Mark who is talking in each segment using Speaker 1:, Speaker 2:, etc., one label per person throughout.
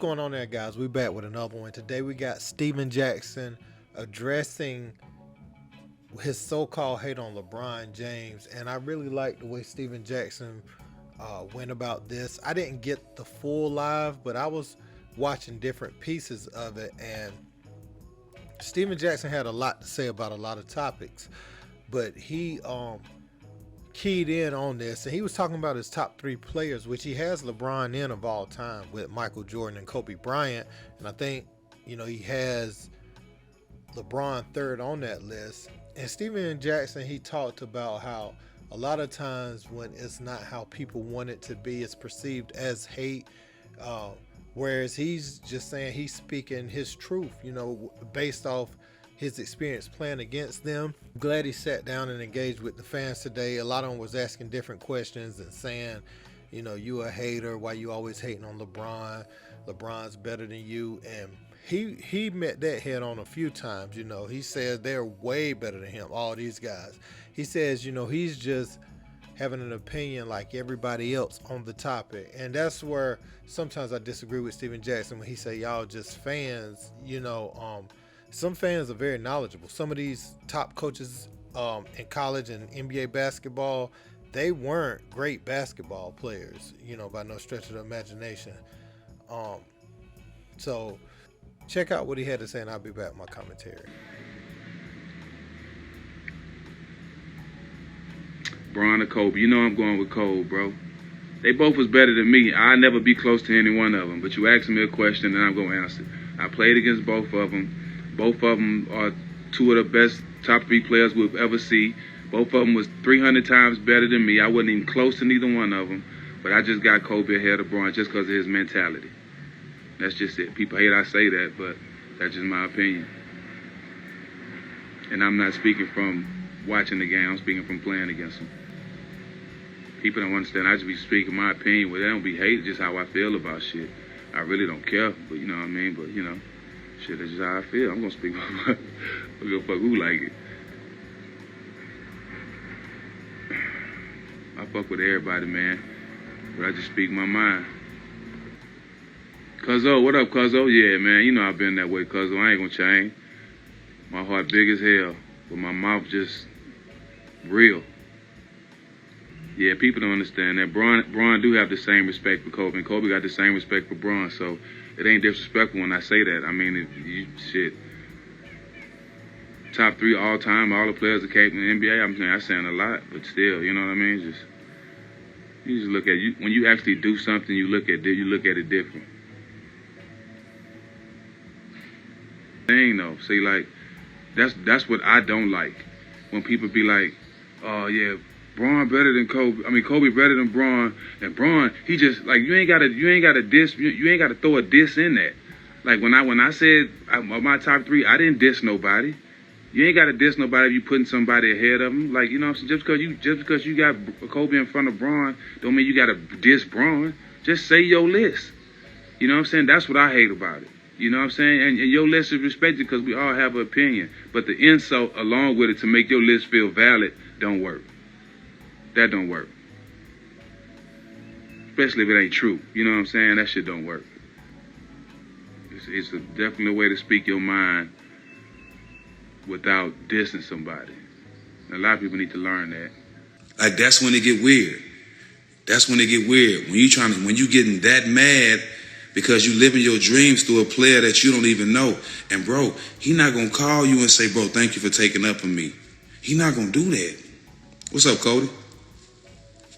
Speaker 1: going on there, guys? We back with another one. Today we got Steven Jackson addressing his so-called hate on LeBron James, and I really like the way Steven Jackson went about this. I didn't get the full live, but I was watching different pieces of it, and Steven Jackson had a lot to say about a lot of topics, but he keyed in on this, and he was talking about his top three players, which he has LeBron in of all time with Michael Jordan and Kobe Bryant, and I think he has LeBron third on that list. And Steven Jackson, he talked about how a lot of times when it's not how people want it to be, it's perceived as hate. Uh, Whereas he's just saying he's speaking his truth, based off his experience playing against them. I'm glad he sat down and engaged with the fans today. A lot of them was asking different questions and saying, you a hater, why you always hating on LeBron? LeBron's better than you. And he met that head on a few times. He says they're way better than him, all these guys. He says, he's just having an opinion like everybody else on the topic. And that's where sometimes I disagree with Steven Jackson when he say y'all just fans. Some fans are very knowledgeable. Some of these top coaches in college and NBA basketball, they weren't great basketball players, by no stretch of the imagination. So check out what he had to say, and I'll be back with my commentary.
Speaker 2: Bron or Kobe? I'm going with Kobe, bro. They both was better than me. I'll never be close to any one of them. But you asked me a question, and I'm going to answer. I played against both of them. Both of them are two of the best top three players we'll ever see. Both of them was 300 times better than me. I wasn't even close to neither one of them. But I just got Kobe ahead of Bron just because of his mentality. That's just it. People hate I say that, but that's just my opinion. And I'm not speaking from watching the game. I'm speaking from playing against them. People don't understand. I just be speaking my opinion. Well, they don't be hating, just how I feel about shit. I really don't care, but you know what I mean? But, shit, that's just how I feel. I'm going to speak about my... I don't give a fuck who like it. I fuck with everybody, man. But I just speak my mind. Cuzzo, what up, Cuzzo? Yeah, man, I've been that way, Cuzzo. I ain't gonna change. My heart big as hell, but my mouth just real. Yeah, people don't understand that. Bron do have the same respect for Kobe, and Kobe got the same respect for Bron, so it ain't disrespectful when I say that. I mean, shit. Top three all time, all the players that came in the NBA, I'm saying a lot, but still, you know what I mean? You just look at you when you actually do something, you look at it different. Thing though, see, like that's what I don't like when people be like, oh yeah, Bron better than Kobe. Kobe better than Bron, and Bron, he just like you ain't gotta diss, you ain't gotta throw a diss in that. Like when I said my top three, I didn't diss nobody. You ain't gotta diss nobody if you putting somebody ahead of them. Like just because you got Kobe in front of Bron, don't mean you gotta diss Bron. Just say your list. You know what I'm saying? That's what I hate about it. You know what I'm saying? And your list is respected because we all have an opinion. But the insult along with it to make your list feel valid don't work. That don't work. Especially if it ain't true. You know what I'm saying? That shit don't work. It's definitely a way to speak your mind without dissing somebody. And a lot of people need to learn that.
Speaker 3: Like, that's when it get weird. That's when it get weird. When you getting that mad because you living your dreams through a player that you don't even know. And bro, he not gonna call you and say, bro, thank you for taking up for me. He not gonna do that. What's up, Cody?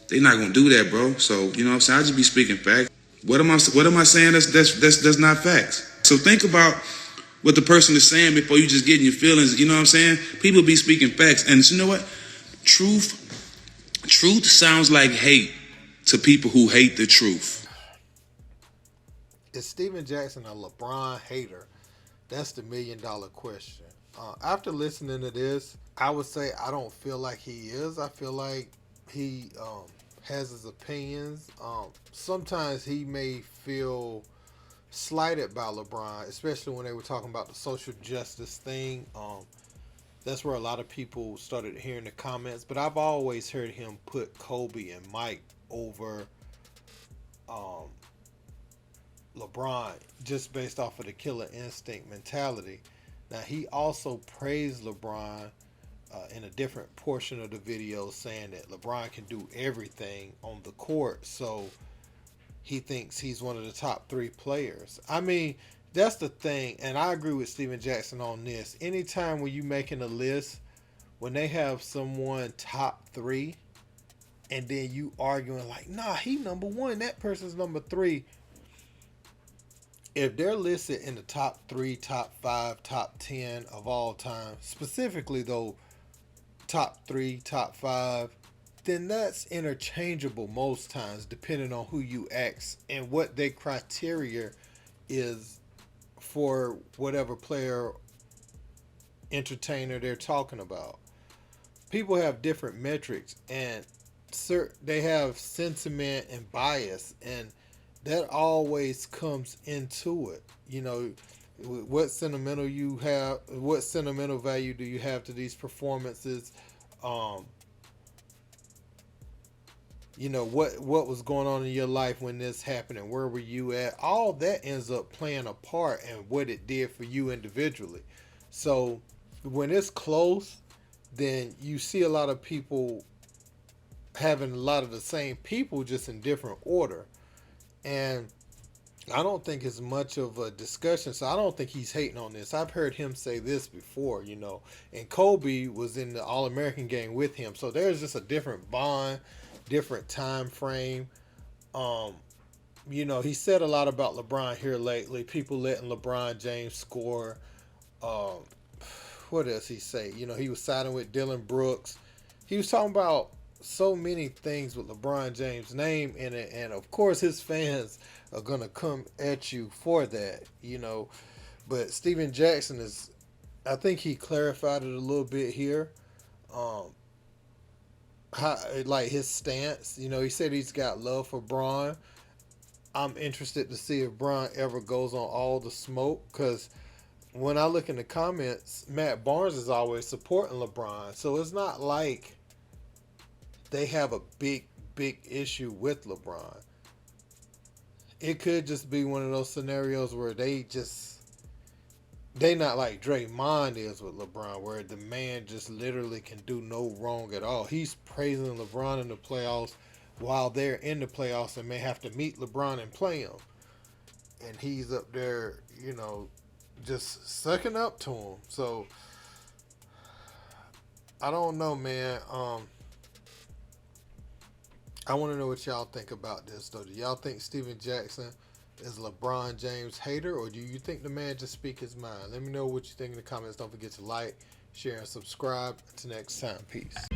Speaker 3: They not gonna do that, bro. So, you know what I'm saying? I just be speaking facts. What am I saying that's not facts? So think about what the person is saying before you just get in your feelings. You know what I'm saying? People be speaking facts. And you know what? Truth sounds like hate to people who hate the truth.
Speaker 1: Is Steven Jackson a LeBron hater? That's the $1 million question. After listening to this, I would say I don't feel like he is. I feel like he has his opinions. Sometimes he may feel slighted by LeBron, especially when they were talking about the social justice thing. That's where a lot of people started hearing the comments. But I've always heard him put Kobe and Mike over LeBron just based off of the killer instinct mentality. Now, he also praised LeBron in a different portion of the video, saying that LeBron can do everything on the court. So he thinks he's one of the top 3 players. I mean, that's the thing. And I agree with Steven Jackson on this. Anytime when you making a list, when they have someone top 3, and then you arguing like, nah, he number 1, that person's number 3. If they're listed in the top 3, top 5, top 10 of all time, specifically though, top 3, top 5, then that's interchangeable most times depending on who you ask and what their criteria is for whatever player entertainer they're talking about. People have different metrics, and they have sentiment and bias, and that always comes into it. You know, what sentimental value do you have to these performances? You know, what was going on in your life when this happened, and where were you at? All that ends up playing a part in what it did for you individually. So when it's close, then you see a lot of people having a lot of the same people, just in different order. And I don't think it's much of a discussion, so I don't think he's hating on this. I've heard him say this before, you know, and Kobe was in the All-American game with him, so there's just a different bond, different time frame. You know, he said a lot about LeBron here lately, people letting LeBron James score. What else he say? You know, he was siding with Dylan Brooks. He was talking about so many things with LeBron James' name in it, and of course his fans are gonna come at you for that, you know. But Steven Jackson is, I think he clarified it a little bit here. How, like his stance, you know, he said he's got love for Bron. I'm interested to see if Bron ever goes on All the Smoke, because when I look in the comments, Matt Barnes is always supporting LeBron, so it's not like they have a big issue with LeBron. It could just be one of those scenarios where they not like Draymond is with LeBron, where the man just literally can do no wrong at all. He's praising LeBron in the playoffs while they're in the playoffs and may have to meet LeBron and play him. And he's up there, you know, just sucking up to him. So, I don't know, man. I want to know what y'all think about this, though. Do y'all think Steven Jackson is LeBron James hater, or do you think the man just speak his mind? Let me know what you think in the comments. Don't forget to like, share, and subscribe. Until next time, peace.